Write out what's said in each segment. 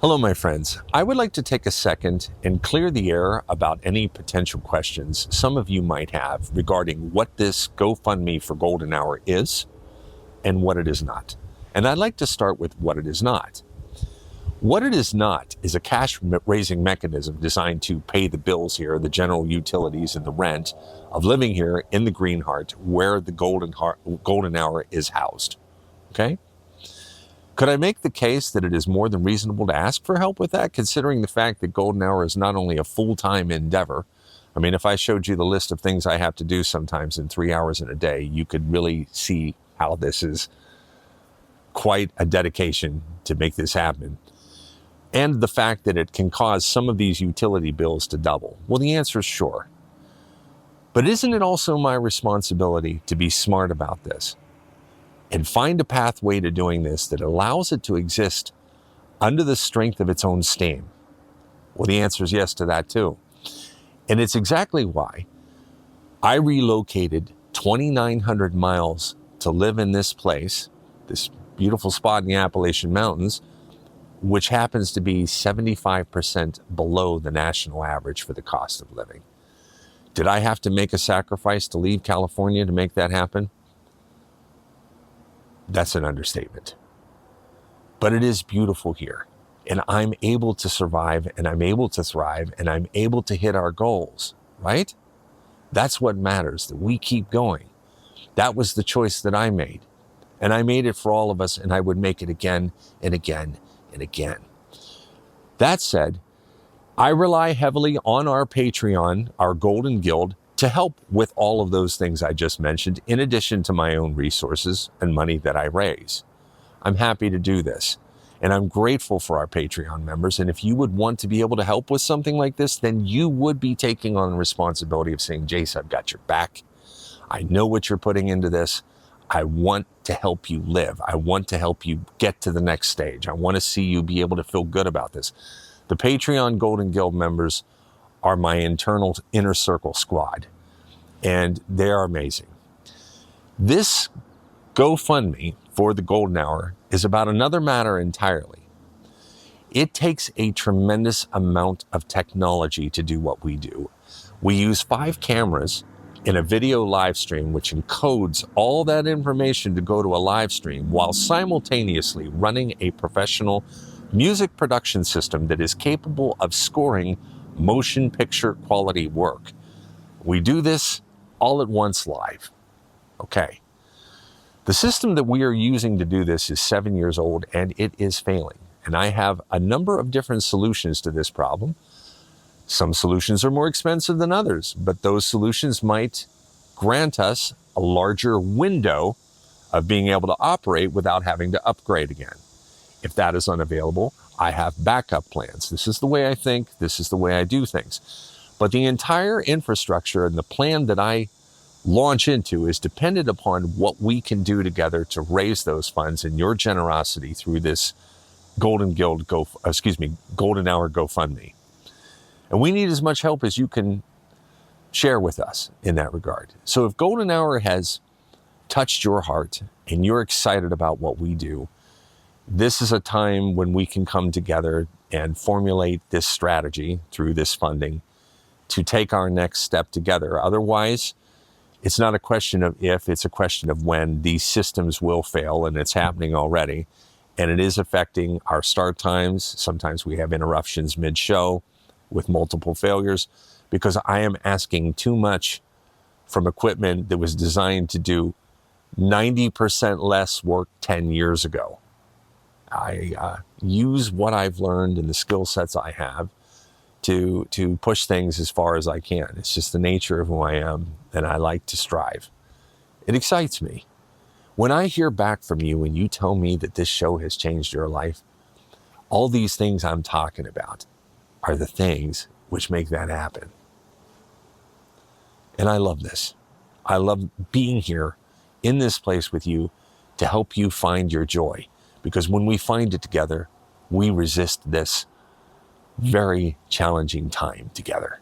Hello, my friends. I would like to take a second and clear the air about any potential questions some of you might have regarding what this GoFundMe for Golden Hour is and what it is not. And I'd like to start with what it is not. What it is not is a cash-raising mechanism designed to pay the bills here, the general utilities and the rent of living here in the Green Heart, where the Golden Hour is housed. Okay? Could I make the case that it is more than reasonable to ask for help with that, considering the fact that Golden Hour is not only a full-time endeavor? I mean, if I showed you the list of things I have to do sometimes in 3 hours in a day, you could really see how this is quite a dedication to make this happen. And the fact that it can cause some of these utility bills to double. Well, the answer is sure. But isn't it also my responsibility to be smart about this and find a pathway to doing this that allows it to exist under the strength of its own steam? Well, the answer is yes to that too. And it's exactly why I relocated 2,900 miles to live in this place, this beautiful spot in the Appalachian Mountains, which happens to be 75% below the national average for the cost of living. Did I have to make a sacrifice to leave California to make that happen? That's an understatement. But it is beautiful here. And I'm able to survive, and I'm able to thrive, and I'm able to hit our goals, right? That's what matters, that we keep going. That was the choice that I made. And I made it for all of us, and I would make it again and again and again. That said, I rely heavily on our Patreon, our Golden Guild, to help with all of those things I just mentioned, in addition to my own resources and money that I raise. I'm happy to do this, and I'm grateful for our Patreon members. And if you would want to be able to help with something like this, then you would be taking on the responsibility of saying, Jace, I've got your back. I know what you're putting into this. I want to help you live. I want to help you get to the next stage. I want to see you be able to feel good about this. The Patreon Golden Guild members are my internal inner circle squad, and they are amazing. This GoFundMe for the Golden Hour is about another matter entirely. It takes a tremendous amount of technology to do what we do. We use 5 cameras in a video live stream, which encodes all that information to go to a live stream while simultaneously running a professional music production system that is capable of scoring motion picture quality work. We do this all at once live. Okay. The system that we are using to do this is 7 years old, and it is failing. And I have a number of different solutions to this problem. Some solutions are more expensive than others, but those solutions might grant us a larger window of being able to operate without having to upgrade again. If that is unavailable, I have backup plans. This is the way I think. This is the way I do things. But the entire infrastructure and the plan that I launch into is dependent upon what we can do together to raise those funds and your generosity through this Golden Hour GoFundMe. And we need as much help as you can share with us in that regard. So if Golden Hour has touched your heart and you're excited about what we do, this is a time when we can come together and formulate this strategy through this funding to take our next step together. Otherwise, it's not a question of if, it's a question of when. These systems will fail, and it's happening already. And it is affecting our start times. Sometimes we have interruptions mid-show with multiple failures because I am asking too much from equipment that was designed to do 90% less work 10 years ago. I use what I've learned and the skill sets I have to push things as far as I can. It's just the nature of who I am, and I like to strive. It excites me. When I hear back from you and you tell me that this show has changed your life, all these things I'm talking about are the things which make that happen. And I love this. I love being here in this place with you to help you find your joy. Because when we find it together, we resist this very challenging time together.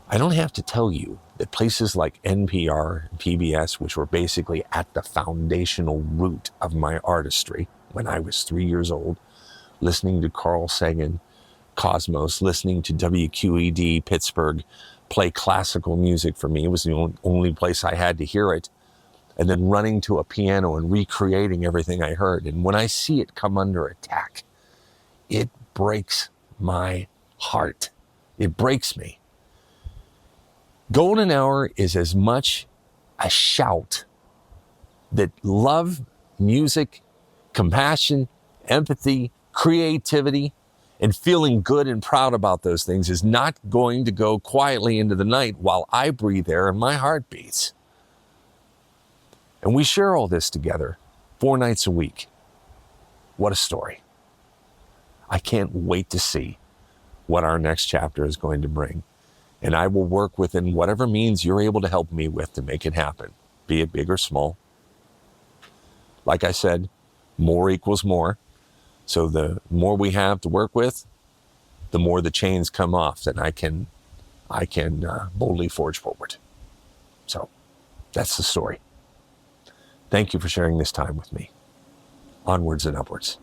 I don't have to tell you that places like NPR and PBS, which were basically at the foundational root of my artistry when I was 3 years old, listening to Carl Sagan, Cosmos, listening to WQED Pittsburgh play classical music for me. It was the only place I had to hear it. And then running to a piano and recreating everything I heard. And when I see it come under attack, it breaks my heart. It breaks me. Golden Hour is as much a shout that love, music, compassion, empathy, creativity, and feeling good and proud about those things is not going to go quietly into the night while I breathe air and my heart beats. And we share all this together 4 nights a week. What a story. I can't wait to see what our next chapter is going to bring. And I will work within whatever means you're able to help me with to make it happen, be it big or small. Like I said, more equals more. So the more we have to work with, the more the chains come off, and I can boldly forge forward. So that's the story. Thank you for sharing this time with me. Onwards and upwards.